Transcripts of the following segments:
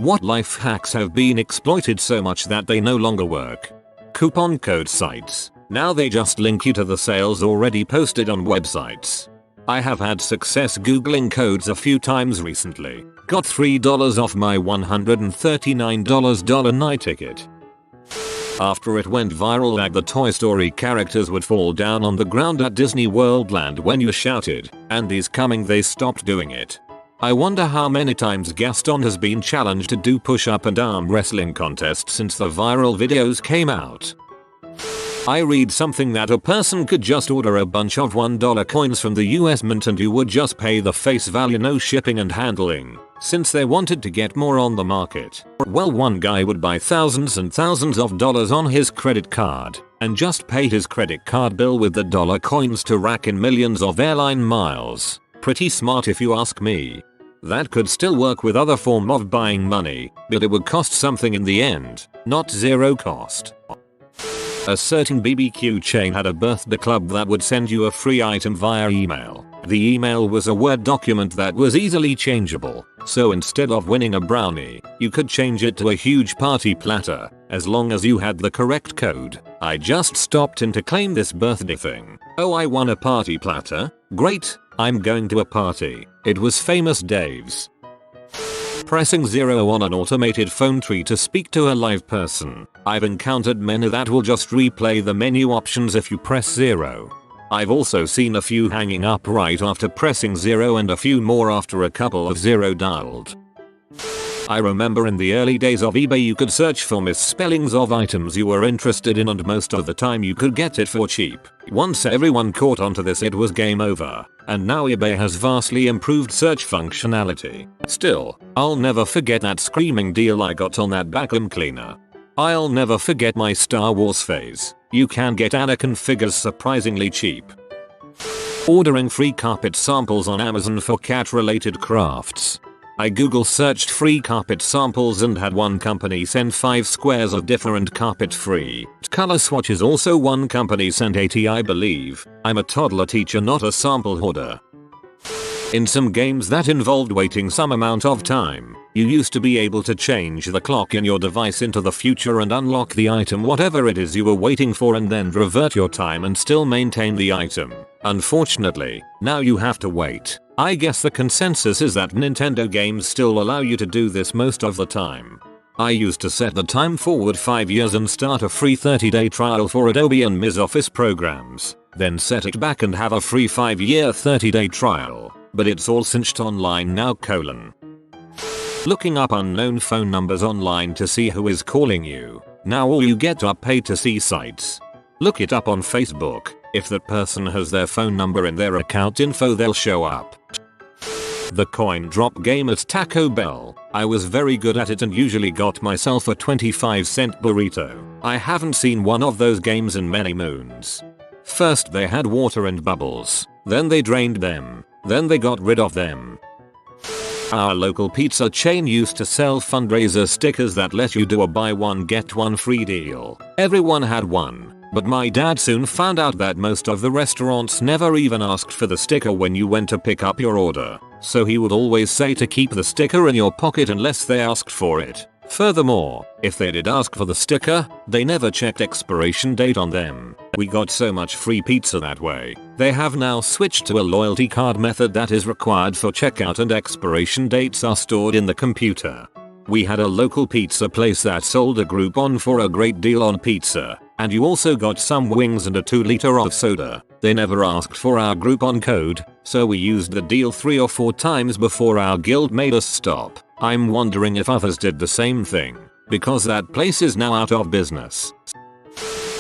What life hacks have been exploited so much that they no longer work? Coupon code sites. Now they just link you to the sales already posted on websites. I have had success googling codes a few times recently. Got $3 off my $139 night ticket. After it went viral that the Toy Story characters would fall down on the ground at Disney World Land when you shouted, "Andy's coming," they stopped doing it. I wonder how many times Gaston has been challenged to do push-up and arm wrestling contests since the viral videos came out. I read something that a person could just order a bunch of $1 coins from the US Mint and you would just pay the face value, no shipping and handling, since they wanted to get more on the market. Well, one guy would buy thousands and thousands of dollars on his credit card and just pay his credit card bill with the dollar coins to rack in millions of airline miles. Pretty smart if you ask me. That could still work with other form of buying money, but it would cost something in the end, not zero cost. A certain BBQ chain had a birthday club that would send you a free item via email. The email was a Word document that was easily changeable, so instead of winning a brownie, you could change it to a huge party platter, as long as you had the correct code. I just stopped in to claim this birthday thing. Oh, I won a party platter? Great, I'm going to a party. It was Famous Dave's. Pressing 0 on an automated phone tree to speak to a live person. I've encountered many that will just replay the menu options if you press 0. I've also seen a few hanging up right after pressing 0 and a few more after a couple of 0 dialed. I remember in the early days of eBay you could search for misspellings of items you were interested in and most of the time you could get it for cheap. Once everyone caught onto this it was game over, and now eBay has vastly improved search functionality. Still, I'll never forget that screaming deal I got on that vacuum cleaner. I'll never forget my Star Wars phase. You can get Anakin figures surprisingly cheap. Ordering free carpet samples on Amazon for cat related crafts. I Google searched free carpet samples and had one company send 5 squares of different carpet free. Color swatches. Also one company sent 80, I believe. I'm a toddler teacher, not a sample hoarder. In some games that involved waiting some amount of time, you used to be able to change the clock in your device into the future and unlock the item whatever it is you were waiting for and then revert your time and still maintain the item. Unfortunately, now you have to wait. I guess the consensus is that Nintendo games still allow you to do this most of the time. I used to set the time forward 5 years and start a free 30-day trial for Adobe and Ms. Office programs, then set it back and have a free 5-year 30-day trial, but it's all cinched online now. Looking up unknown phone numbers online to see who is calling you. Now all you get are pay to see sites. Look it up on Facebook. If that person has their phone number in their account info they'll show up. The coin drop game at Taco Bell. I was very good at it and usually got myself a 25-cent burrito. I haven't seen one of those games in many moons. First they had water and bubbles, then they drained them, then they got rid of them. Our local pizza chain used to sell fundraiser stickers that let you do a buy one get one free deal. Everyone had one. But my dad soon found out that most of the restaurants never even asked for the sticker when you went to pick up your order, so he would always say to keep the sticker in your pocket unless they asked for it. Furthermore, if they did ask for the sticker, they never checked expiration date on them. We got so much free pizza that way. They have now switched to a loyalty card method that is required for checkout and expiration dates are stored in the computer. We had a local pizza place that sold a Groupon for a great deal on pizza, and you also got some wings and a 2-liter of soda. They never asked for our Groupon code, so we used the deal 3 or 4 times before our guild made us stop. I'm wondering if others did the same thing, because that place is now out of business.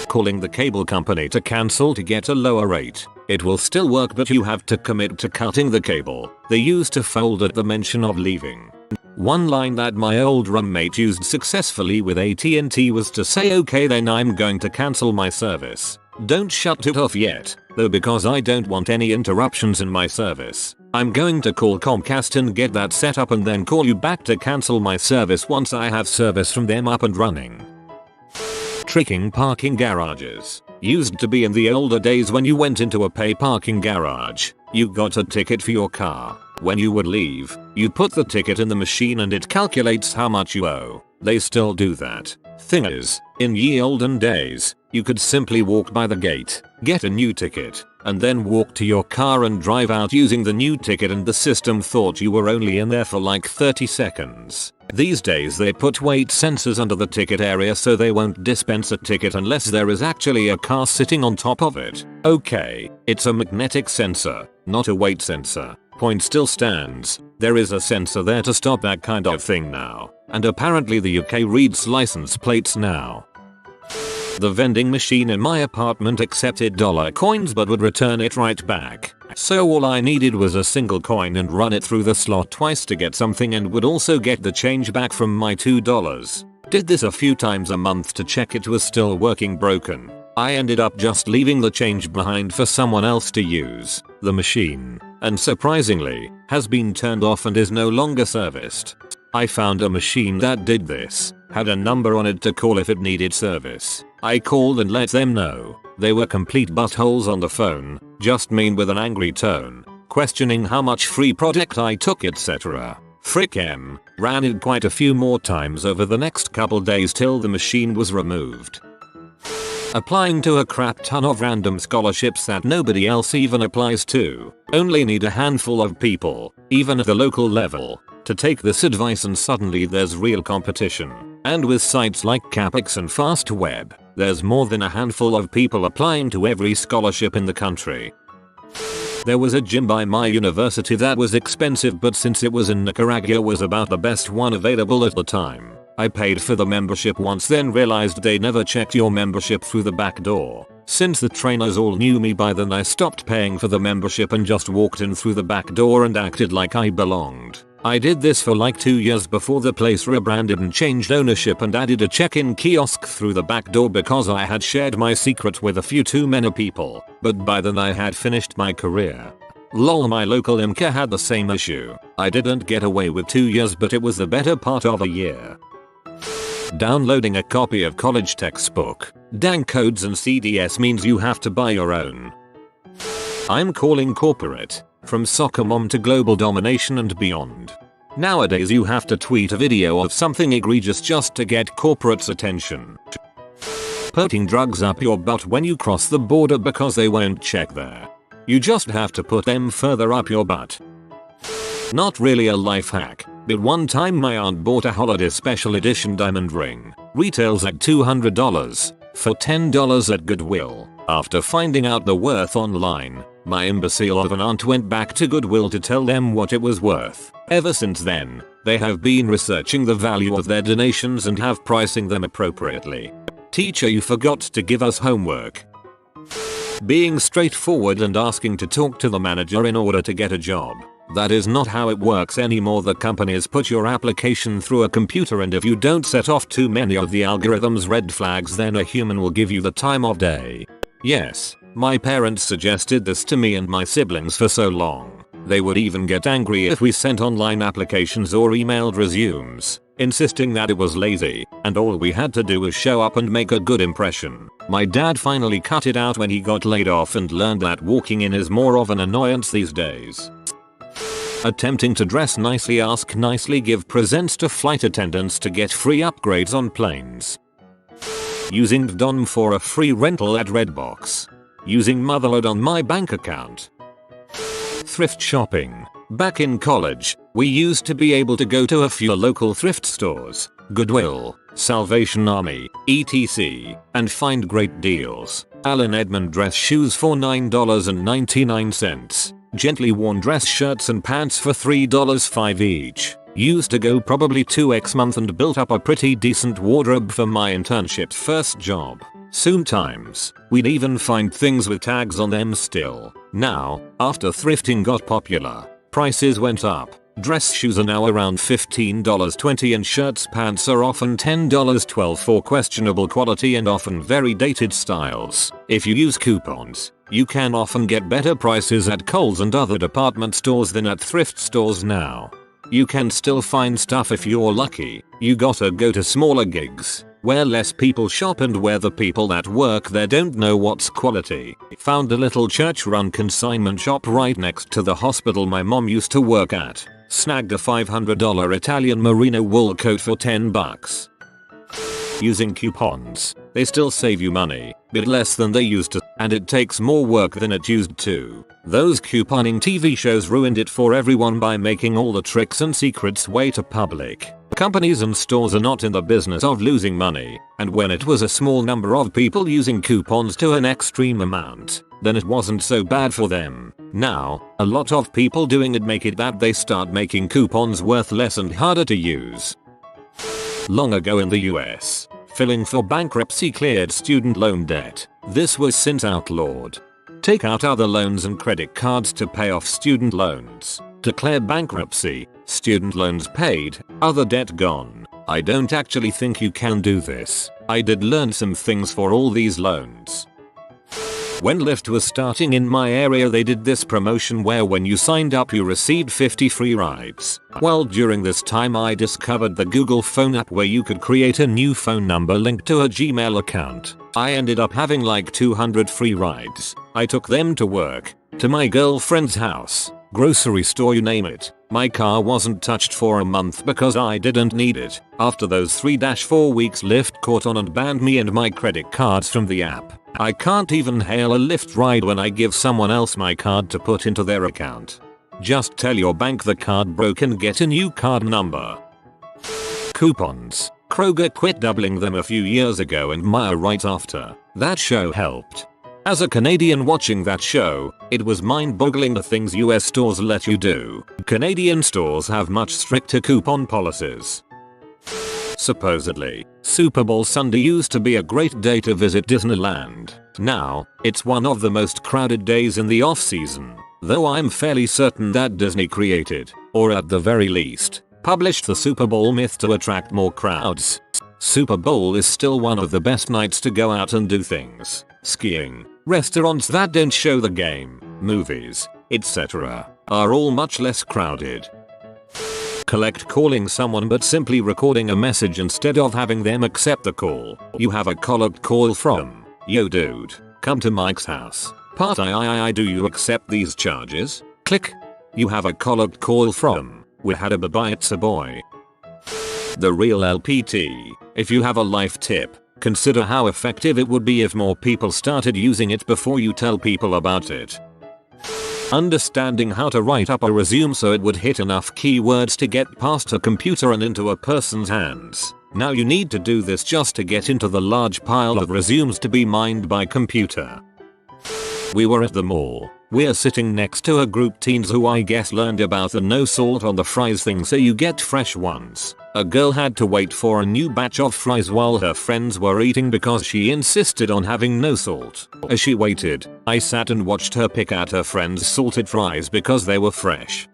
Calling the cable company to cancel to get a lower rate. It will still work but you have to commit to cutting the cable. They used to fold at the mention of leaving. One line that my old roommate used successfully with AT&T was to say, "Okay then, I'm going to cancel my service. Don't shut it off yet, though, because I don't want any interruptions in my service. I'm going to call Comcast and get that set up and then call you back to cancel my service once I have service from them up and running." Tricking parking garages. Used to be in the older days when you went into a pay parking garage, you got a ticket for your car. When you would leave, you put the ticket in the machine and it calculates how much you owe. They still do that. Thing is, in ye olden days, you could simply walk by the gate, get a new ticket, and then walk to your car and drive out using the new ticket, and the system thought you were only in there for like 30 seconds. These days they put weight sensors under the ticket area so they won't dispense a ticket unless there is actually a car sitting on top of it. Okay, it's a magnetic sensor, not a weight sensor. Point still stands. There is a sensor there to stop that kind of thing now. And apparently the UK reads license plates now. The vending machine in my apartment accepted dollar coins but would return it right back. So all I needed was a single coin and run it through the slot twice to get something, and would also get the change back from my $2. Did this a few times a month to check it was still working. Broken. I ended up just leaving the change behind for someone else to use. The machine, and surprisingly, has been turned off and is no longer serviced. I found a machine that did this, had a number on it to call if it needed service. I called and let them know. They were complete buttholes on the phone, just mean with an angry tone, questioning how much free product I took, etc. Frick em, ran it quite a few more times over the next couple days till the machine was removed. Applying to a crap ton of random scholarships that nobody else even applies to. Only need a handful of people, even at the local level, to take this advice, and suddenly there's real competition. And with sites like CapEx and FastWeb, there's more than a handful of people applying to every scholarship in the country. There was a gym by my university that was expensive, but since it was in Nicaragua was about the best one available at the time. I paid for the membership once, then realized they never checked your membership through the back door. Since the trainers all knew me by then, I stopped paying for the membership and just walked in through the back door and acted like I belonged. I did this for like 2 years before the place rebranded and changed ownership and added a check-in kiosk through the back door because I had shared my secret with a few too many people, but by then I had finished my career. Lol, my local IMCA had the same issue. I didn't get away with 2 years, but it was the better part of a year. Downloading a copy of college textbook, dang codes and CDS means you have to buy your own. I'm calling corporate. From soccer mom to global domination and beyond. Nowadays you have to tweet a video of something egregious just to get corporate's attention. Putting drugs up your butt when you cross the border because they won't check there. You just have to put them further up your butt. Not really a life hack, but one time my aunt bought a holiday special edition diamond ring. Retails at $200 for $10 at Goodwill. After finding out the worth online, my imbecile of an aunt went back to Goodwill to tell them what it was worth. Ever since then, they have been researching the value of their donations and have pricing them appropriately. Teacher, you forgot to give us homework. Being straightforward and asking to talk to the manager in order to get a job. That is not how it works anymore. The companies put your application through a computer, and if you don't set off too many of the algorithm's red flags, then a human will give you the time of day. Yes, my parents suggested this to me and my siblings for so long. They would even get angry if we sent online applications or emailed resumes, insisting that it was lazy, and all we had to do was show up and make a good impression. My dad finally cut it out when he got laid off and learned that walking in is more of an annoyance these days. Attempting to dress nicely, ask nicely, give presents to flight attendants to get free upgrades on planes. Using Don for a free rental at Redbox. Using Motherload on my bank account. Thrift shopping. Back in college, we used to be able to go to a few local thrift stores, Goodwill, Salvation Army, etc., and find great deals. Allen Edmond dress shoes for $9.99. Gently worn dress shirts and pants for $3.05 each. Used to go probably 2x month and built up a pretty decent wardrobe for my internship's first job. Sometimes, we'd even find things with tags on them still. Now, after thrifting got popular, prices went up. Dress shoes are now around $15.20 and shirts pants are often $10.12 for questionable quality and often very dated styles. If you use coupons, you can often get better prices at Kohl's and other department stores than at thrift stores now. You can still find stuff if you're lucky. You gotta go to smaller gigs, where less people shop and where the people that work there don't know what's quality. Found a little church-run consignment shop right next to the hospital my mom used to work at. Snagged a $500 Italian merino wool coat for 10 bucks. Using coupons. They still save you money, but less than they used to, and it takes more work than it used to. Those couponing TV shows ruined it for everyone by making all the tricks and secrets way to public. Companies and stores are not in the business of losing money, and when it was a small number of people using coupons to an extreme amount, then it wasn't so bad for them. Now, a lot of people doing it make it that they start making coupons worth less and harder to use. Long ago in the US, filing for bankruptcy cleared student loan debt. This was since outlawed. Take out other loans and credit cards to pay off student loans. Declare bankruptcy, student loans paid, other debt gone. I don't actually think you can do this. I did learn some things for all these loans. When Lyft was starting in my area, they did this promotion where when you signed up you received 50 free rides. Well, during this time I discovered the Google phone app where you could create a new phone number linked to a Gmail account. I ended up having like 200 free rides. I took them to work, to my girlfriend's house, grocery store, you name it. My car wasn't touched for a month because I didn't need it. After those 3-4 weeks, Lyft caught on and banned me and my credit cards from the app. I can't even hail a Lyft ride when I give someone else my card to put into their account. Just tell your bank the card broke and get a new card number. Coupons. Kroger quit doubling them a few years ago and Meijer right after. That show helped. As a Canadian watching that show, it was mind-boggling the things US stores let you do. Canadian stores have much stricter coupon policies. Supposedly, Super Bowl Sunday used to be a great day to visit Disneyland. Now, it's one of the most crowded days in the off-season, though I'm fairly certain that Disney created, or at the very least, published the Super Bowl myth to attract more crowds. Super Bowl is still one of the best nights to go out and do things. Skiing, restaurants that don't show the game, movies, etc. are all much less crowded. Collect calling someone but simply recording a message instead of having them accept the call. You have a collect call from, "Yo dude, come to Mike's house. Part I do you accept these charges?" Click. You have a collect call from, "We had a bye it's a boy." The real LPT. If you have a life tip, consider how effective it would be if more people started using it before you tell people about it. Understanding how to write up a resume so it would hit enough keywords to get past a computer and into a person's hands. Now you need to do this just to get into the large pile of resumes to be mined by computer. We were at the mall. We're sitting next to a group teens who I guess learned about the no salt on the fries thing so you get fresh ones. A girl had to wait for a new batch of fries while her friends were eating because she insisted on having no salt. As she waited, I sat and watched her pick out her friends' salted fries because they were fresh.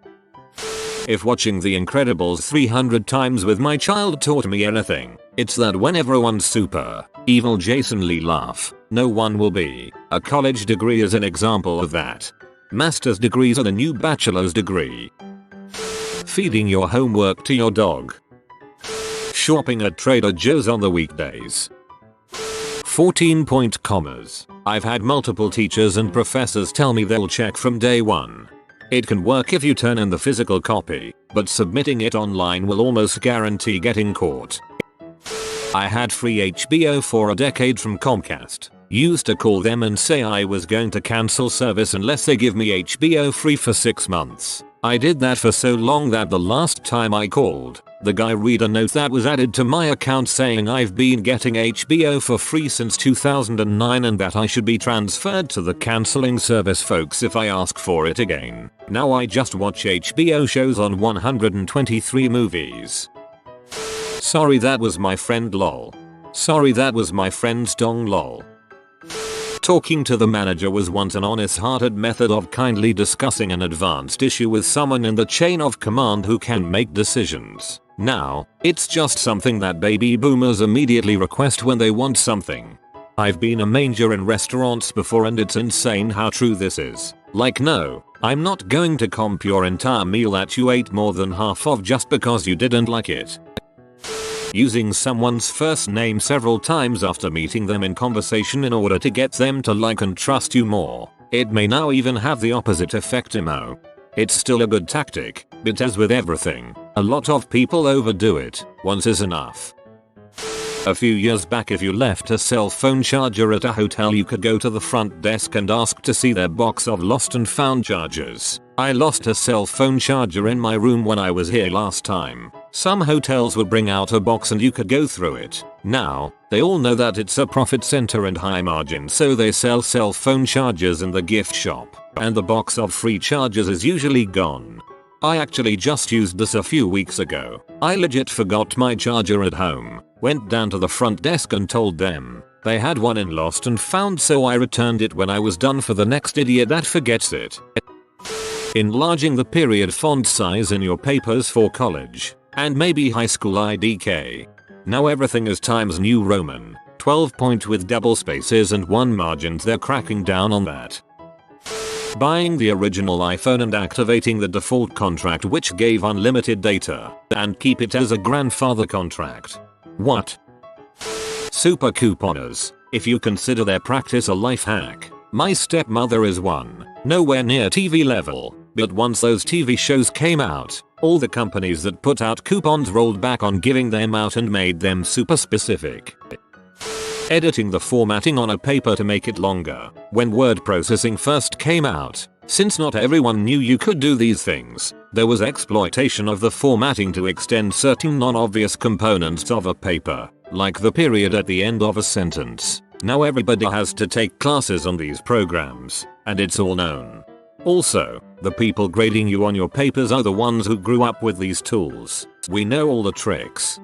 If watching The Incredibles 300 times with my child taught me anything, it's that when everyone's super evil Jason Lee laugh, no one will be. A college degree is an example of that. Master's degrees are the new bachelor's degree. Feeding your homework to your dog. Shopping at Trader Joe's on the weekdays. 14-point commas. I've had multiple teachers and professors tell me they'll check from day one. It can work if you turn in the physical copy, but submitting it online will almost guarantee getting caught. I had free HBO for a decade from Comcast. Used to call them and say I was going to cancel service unless they give me HBO free for 6 months. I did that for so long that the last time I called, the guy read a note that was added to my account saying I've been getting HBO for free since 2009 and that I should be transferred to the canceling service folks if I ask for it again. Now I just watch HBO shows on 123 movies. Sorry that was my friend lol. Sorry that was my friend's dong lol. Talking to the manager was once an honest-hearted method of kindly discussing an advanced issue with someone in the chain of command who can make decisions. Now, it's just something that baby boomers immediately request when they want something. I've been a manager in restaurants before and it's insane how true this is. Like no, I'm not going to comp your entire meal that you ate more than half of just because you didn't like it. Using someone's first name several times after meeting them in conversation in order to get them to like and trust you more. It may now even have the opposite effect. It's still a good tactic, but as with everything, a lot of people overdo it. Once is enough. A few years back, if you left a cell phone charger at a hotel, you could go to the front desk and ask to see their box of lost and found chargers. I lost a cell phone charger in my room when I was here last time. Some hotels would bring out a box and you could go through it. Now, they all know that it's a profit center and high margin, so they sell cell phone chargers in the gift shop, and the box of free chargers is usually gone. I actually just used this a few weeks ago. I legit forgot my charger at home, went down to the front desk and told them they had one in lost and found, so I returned it when I was done for the next idiot that forgets it. Enlarging the period font size in your papers for college and maybe high school IDK. Now everything is Times New Roman, 12 point with double spaces and one margins. They're cracking down on that. Buying the original iPhone and activating the default contract, which gave unlimited data, and keep it as a grandfather contract. What? Super couponers. If you consider their practice a life hack, my stepmother is one. Nowhere near TV level, but once those TV shows came out, all the companies that put out coupons rolled back on giving them out and made them super specific. Editing the formatting on a paper to make it longer. When word processing first came out, since not everyone knew you could do these things, there was exploitation of the formatting to extend certain non-obvious components of a paper, like the period at the end of a sentence. Now everybody has to take classes on these programs, and it's all known. Also, the people grading you on your papers are the ones who grew up with these tools. We know all the tricks.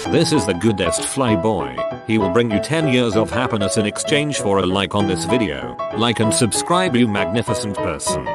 This is the goodest flyboy. He will bring you 10 years of happiness in exchange for a like on this video. Like and subscribe, you magnificent person.